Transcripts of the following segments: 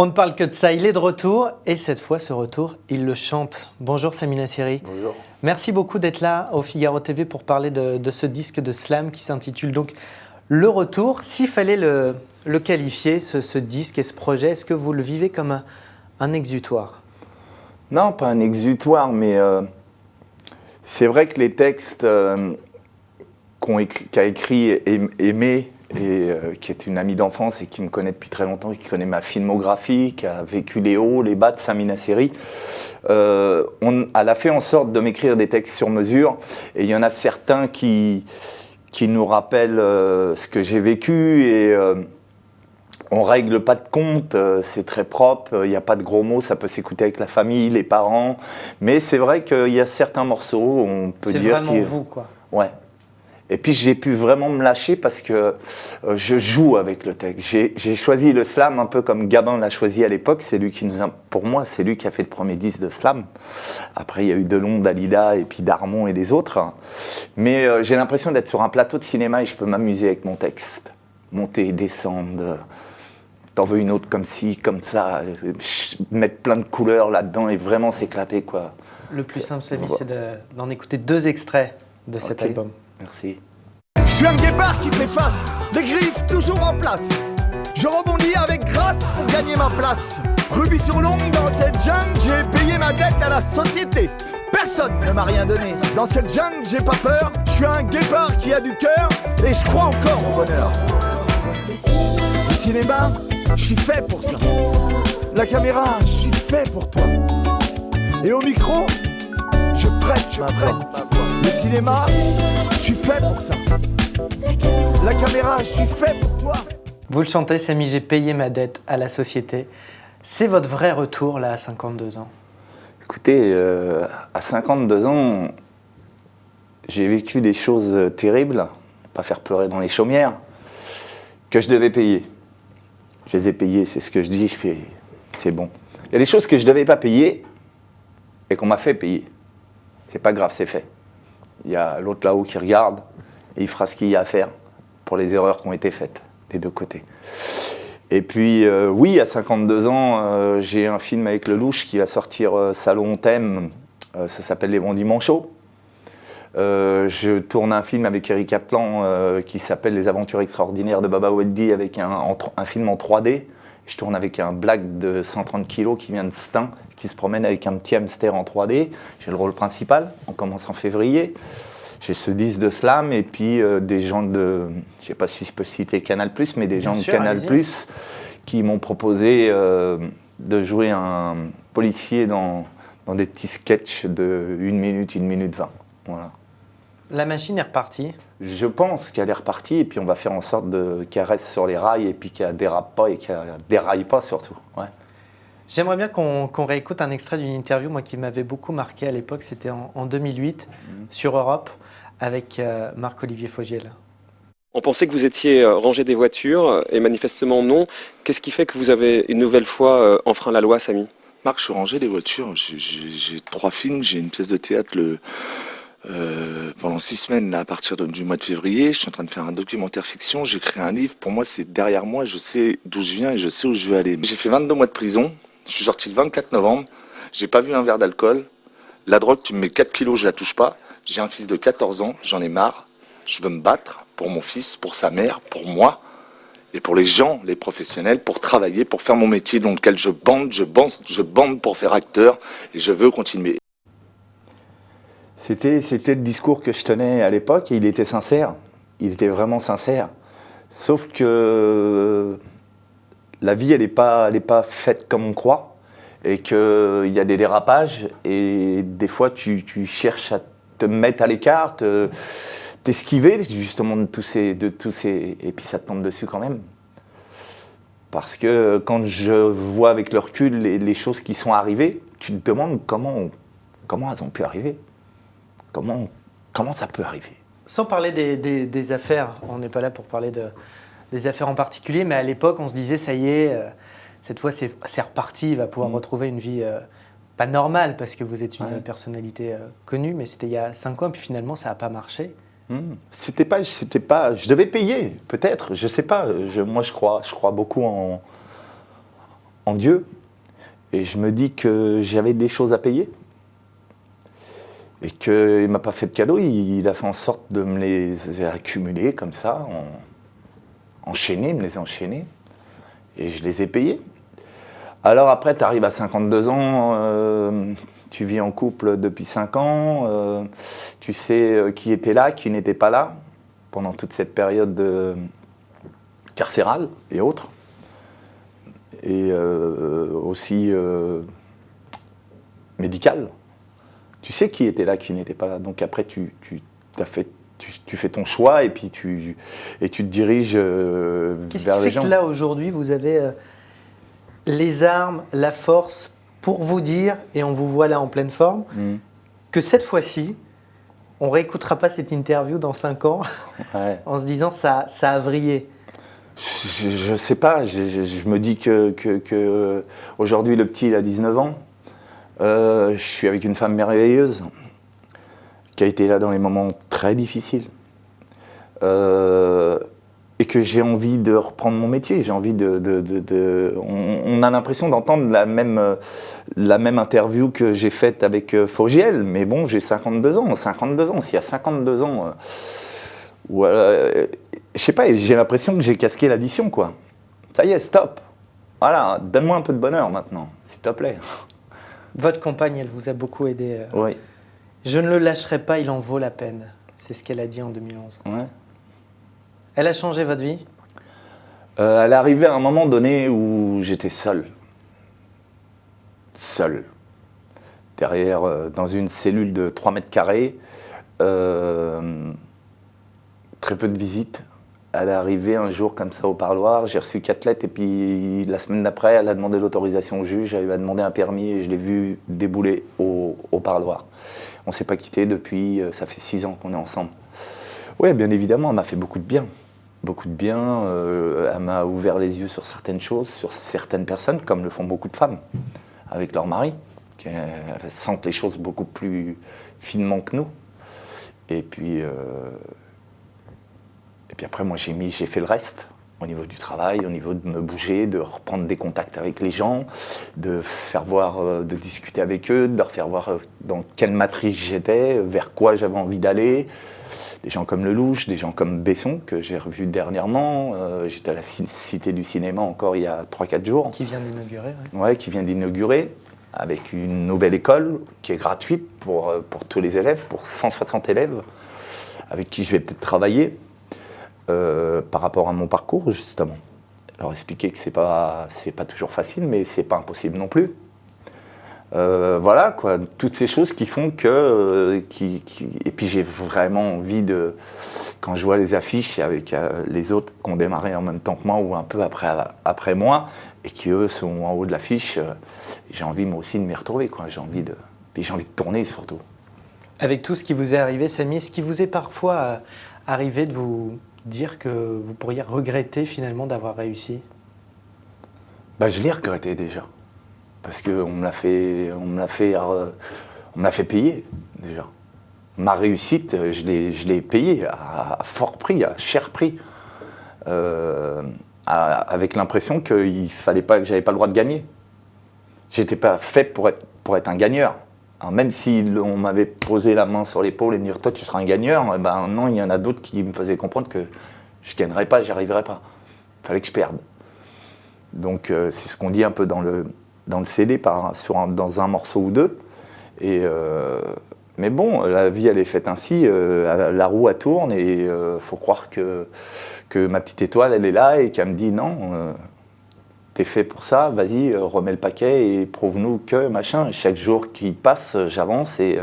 On ne parle que de ça, il est de retour et cette fois, ce retour, il le chante. Bonjour Samy Nasseri. Bonjour. Merci beaucoup d'être là au Figaro TV pour parler de ce disque de slam qui s'intitule donc Le Retour. S'il fallait le qualifier, ce disque et ce projet, est-ce que vous le vivez comme un exutoire? Non, pas un exutoire, mais c'est vrai que les textes qu'a écrit Aimé, qui est une amie d'enfance et qui me connaît depuis très longtemps, qui connaît ma filmographie, qui a vécu les hauts, les bas de Samy Nasseri, elle a fait en sorte de m'écrire des textes sur mesure. Et il y en a certains qui nous rappellent ce que j'ai vécu et on règle pas de compte, c'est très propre, il n'y a pas de gros mots, ça peut s'écouter avec la famille, les parents. Mais c'est vrai qu'il y a certains morceaux, on peut dire... C'est vraiment vous, quoi. Ouais. Et puis j'ai pu vraiment me lâcher parce que je joue avec le texte. J'ai choisi le slam un peu comme Gabin l'a choisi à l'époque. C'est lui qui pour moi, c'est lui qui a fait le premier disque de slam. Après, il y a eu Delon, Dalida et puis Darmon et les autres. Mais j'ai l'impression d'être sur un plateau de cinéma et je peux m'amuser avec mon texte. Monter, descendre, t'en veux une autre comme ci, comme ça, mettre plein de couleurs là-dedans et vraiment s'éclater, quoi. Le plus simple, Samy, c'est d'en écouter 2 extraits de cet album. Merci. Je suis un guépard qui fait face, les griffes toujours en place. Je rebondis avec grâce pour gagner ma place. Rubis sur l'ongle dans cette jungle, j'ai payé ma dette à la société. Personne ne m'a rien donné. Dans cette jungle, j'ai pas peur. Je suis un guépard qui a du cœur et je crois encore au bonheur. Le cinéma, je suis fait pour ça. La caméra, je suis fait pour toi. Et au micro, je prête ma voix. Le cinéma, je suis fait pour ça. La caméra, je suis fait pour toi. Vous le chantez, Samy, j'ai payé ma dette à la société. C'est votre vrai retour, là, à 52 ans? Écoutez, à 52 ans, j'ai vécu des choses terribles, pas faire pleurer dans les chaumières, que je devais payer. Je les ai payées, c'est ce que je dis, c'est bon. Il y a des choses que je ne devais pas payer et qu'on m'a fait payer. C'est pas grave, c'est fait. Il y a l'autre là-haut qui regarde et il fera ce qu'il y a à faire pour les erreurs qui ont été faites des deux côtés. Et puis, oui, à 52 ans, j'ai un film avec Lelouch qui va sortir Salon Thème, ça s'appelle Les Bandits Manchots. Je tourne un film avec Eric Kaplan qui s'appelle Les Aventures Extraordinaires de Baba Weldy avec un film en 3D. Je tourne avec un black de 130 kg qui vient de Stein, qui se promène avec un petit hamster en 3D. J'ai le rôle principal, on commence en février. J'ai ce disque de slam et puis des gens de, je ne sais pas si je peux citer Canal+, mais des gens de Canal+, qui m'ont proposé de jouer un policier dans des petits sketchs de 1 minute, 1 minute 20. Voilà. La machine est repartie? Je pense qu'elle est repartie et puis on va faire en sorte qu'elle reste sur les rails et puis qu'elle dérape pas et qu'elle déraille pas surtout. Ouais. J'aimerais bien qu'on réécoute un extrait d'une interview moi, qui m'avait beaucoup marqué à l'époque, c'était en 2008 sur Europe avec Marc-Olivier Fogiel. On pensait que vous étiez rangé des voitures et manifestement non. Qu'est-ce qui fait que vous avez une nouvelle fois enfreint la loi, Samy? Marc, je suis rangé des voitures. J'ai 3 films, j'ai une pièce de théâtre pendant 6 semaines là, à partir du mois de février. Je suis en train de faire un documentaire fiction, j'ai créé un livre. Pour moi, c'est derrière moi, je sais d'où je viens et je sais où je veux aller. J'ai fait 22 mois de prison, je suis sorti le 24 novembre, j'ai pas vu un verre d'alcool. La drogue, tu me mets 4 kilos, je la touche pas. J'ai un fils de 14 ans, j'en ai marre. Je veux me battre pour mon fils, pour sa mère, pour moi et pour les gens, les professionnels, pour travailler, pour faire mon métier dans lequel je bande pour faire acteur et je veux continuer. C'était le discours que je tenais à l'époque et il était sincère. Il était vraiment sincère. Sauf que la vie, elle n'est pas faite comme on croit et qu'il y a des dérapages et des fois, tu cherches à te mettre à l'écart, t'esquiver justement de tous ces... Et puis ça te tombe dessus quand même. Parce que quand je vois avec le recul les choses qui sont arrivées, tu te demandes comment elles ont pu arriver. Comment ça peut arriver? Sans parler des affaires, on n'est pas là pour parler des affaires en particulier, mais à l'époque, on se disait, ça y est, cette fois, c'est reparti, il va pouvoir retrouver une vie pas normale, parce que vous êtes une personnalité connue, mais c'était il y a 5 ans, puis finalement, ça n'a pas marché. C'était pas, je devais payer, peut-être, je sais pas. Moi, je crois beaucoup en en Dieu. Et je me dis que j'avais des choses à payer. Et qu'il ne m'a pas fait de cadeau, il a fait en sorte de me les accumuler comme ça, enchaîner, me les enchaîner. Et je les ai payés. Alors après, tu arrives à 52 ans, tu vis en couple depuis 5 ans, tu sais qui était là, qui n'était pas là, pendant toute cette période carcérale et autres. Et aussi médicale. Tu sais qui était là, qui n'était pas là. Donc après, tu fais ton choix et puis tu te diriges vers les gens. Qu'est-ce qui fait que là, aujourd'hui, vous avez les armes, la force pour vous dire, et on vous voit là en pleine forme, que cette fois-ci, on ne réécoutera pas cette interview dans 5 ans en se disant ça a vrillé. Je sais pas, je me dis que aujourd'hui le petit il a 19 ans, je suis avec une femme merveilleuse qui a été là dans les moments très difficiles et que j'ai envie de reprendre mon métier, j'ai envie on a l'impression d'entendre la même interview que j'ai faite avec Fogiel, mais bon j'ai 52 ans, s'il y a 52 ans... je sais pas, j'ai l'impression que j'ai casqué l'addition, quoi. Ça y est, stop. Voilà, donne-moi un peu de bonheur maintenant, s'il te plaît. Votre compagne, elle vous a beaucoup aidé. Oui. Je ne le lâcherai pas, il en vaut la peine. C'est ce qu'elle a dit en 2011. Ouais. Elle a changé votre vie ? Elle est arrivée à un moment donné où j'étais seul. Seul. Derrière, dans une cellule de 3 mètres carrés. Très peu de visites. Elle est arrivée un jour comme ça au parloir, j'ai reçu 4 lettres et puis la semaine d'après, elle a demandé l'autorisation au juge, elle lui a demandé un permis et je l'ai vu débouler au parloir. On ne s'est pas quitté depuis, ça fait 6 ans qu'on est ensemble. Oui, bien évidemment, elle m'a fait beaucoup de bien. Beaucoup de bien, elle m'a ouvert les yeux sur certaines choses, sur certaines personnes, comme le font beaucoup de femmes avec leur mari, qui sentent les choses beaucoup plus finement que nous. Et puis après, moi, j'ai fait le reste, au niveau du travail, au niveau de me bouger, de reprendre des contacts avec les gens, de faire voir, de discuter avec eux, de leur faire voir dans quelle matrice j'étais, vers quoi j'avais envie d'aller. Des gens comme Lelouch, des gens comme Besson, que j'ai revu dernièrement. J'étais à la Cité du Cinéma encore il y a 3-4 jours. Qui vient d'inaugurer. Ouais, qui vient d'inaugurer, avec une nouvelle école qui est gratuite pour tous les élèves, pour 160 élèves, avec qui je vais peut-être travailler. Par rapport à mon parcours, justement. Leur expliquer que c'est pas toujours facile, mais c'est pas impossible non plus. Voilà, quoi, toutes ces choses qui font que... Et puis j'ai vraiment envie de... Quand je vois les affiches avec les autres qui ont démarré en même temps que moi ou un peu après moi, et qui eux sont en haut de l'affiche, j'ai envie moi aussi de m'y retrouver, quoi. J'ai envie de tourner surtout. Avec tout ce qui vous est arrivé, Samy, est-ce qu'il vous est parfois arrivé de vous dire que vous pourriez regretter finalement d'avoir réussi ? Je l'ai regretté déjà. Parce qu'on me l'a fait payer déjà. Ma réussite, je l'ai payée à fort prix, à cher prix. Avec l'impression qu'il fallait pas, que j'avais pas le droit de gagner. J'étais pas fait pour être un gagneur. Alors même si on m'avait posé la main sur l'épaule et me dire « toi tu seras un gagneur », non, il y en a d'autres qui me faisaient comprendre que je ne gagnerais pas, j'y arriverais pas. Il fallait que je perde. Donc c'est ce qu'on dit un peu dans le CD, dans un morceau ou deux. Mais bon, la vie elle est faite ainsi, la roue elle tourne et il faut croire que ma petite étoile elle est là et qu'elle me dit « non, t'es fait pour ça, vas-y, remets le paquet et prouve-nous que machin ». Chaque jour qui passe, j'avance et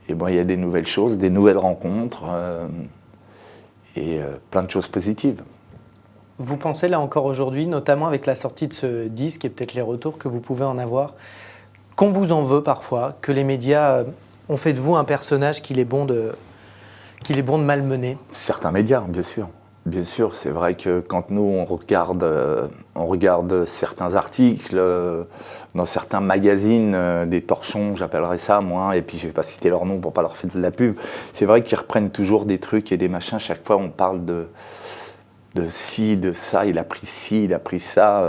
bon, il y a des nouvelles choses, des nouvelles rencontres et plein de choses positives. Vous pensez là encore aujourd'hui, notamment avec la sortie de ce disque et peut-être les retours que vous pouvez en avoir, qu'on vous en veut parfois, que les médias ont fait de vous un personnage qu'il est bon de malmener ? Certains médias, bien sûr. Bien sûr, c'est vrai que quand nous, on regarde certains articles dans certains magazines, des torchons, j'appellerais ça, moi, et puis je ne vais pas citer leur nom pour ne pas leur faire de la pub, c'est vrai qu'ils reprennent toujours des trucs et des machins. Chaque fois, on parle de ci, de ça, il a pris ci, il a pris ça.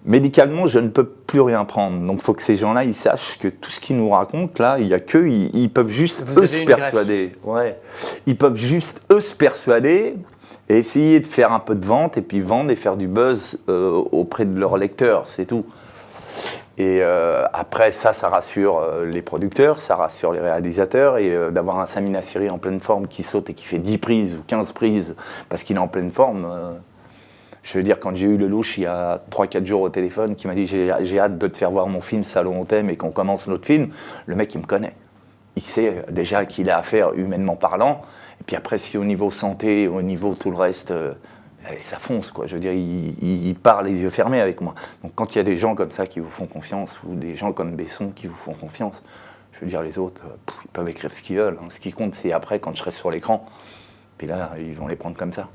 Médicalement, je ne peux plus rien prendre. Donc il faut que ces gens-là, ils sachent que tout ce qu'ils nous racontent, là, il n'y a qu'eux, ils peuvent juste eux se persuader. Ouais. Ils peuvent juste eux se persuader et essayer de faire un peu de vente et puis vendre et faire du buzz auprès de leurs lecteurs, c'est tout. Et après, ça rassure les producteurs, ça rassure les réalisateurs, et d'avoir un Sami Nassiri en pleine forme qui saute et qui fait 10 prises ou 15 prises parce qu'il est en pleine forme. Je veux dire, quand j'ai eu le louche il y a 3-4 jours au téléphone qui m'a dit j'ai hâte de te faire voir mon film Salon au thème et qu'on commence notre film, le mec il me connaît. Il sait déjà qu'il a affaire humainement parlant. Et puis après, si au niveau santé, au niveau tout le reste, ça fonce, quoi. Je veux dire, il part les yeux fermés avec moi. Donc quand il y a des gens comme ça qui vous font confiance, ou des gens comme Besson qui vous font confiance, je veux dire, les autres, ils peuvent écrire ce qu'ils veulent. Hein. Ce qui compte, c'est après, quand je serai sur l'écran. Puis là, ils vont les prendre comme ça.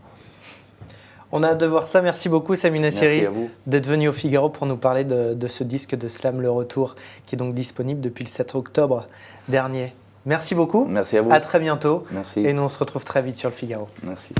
On a hâte de voir ça. Merci beaucoup, Sami Nassiri, Merci à vous. d'être venu au Figaro pour nous parler de ce disque de Slam Le Retour, qui est donc disponible depuis le 7 octobre dernier. Merci beaucoup. Merci à vous. À très bientôt. Merci. Et nous, on se retrouve très vite sur le Figaro. Merci.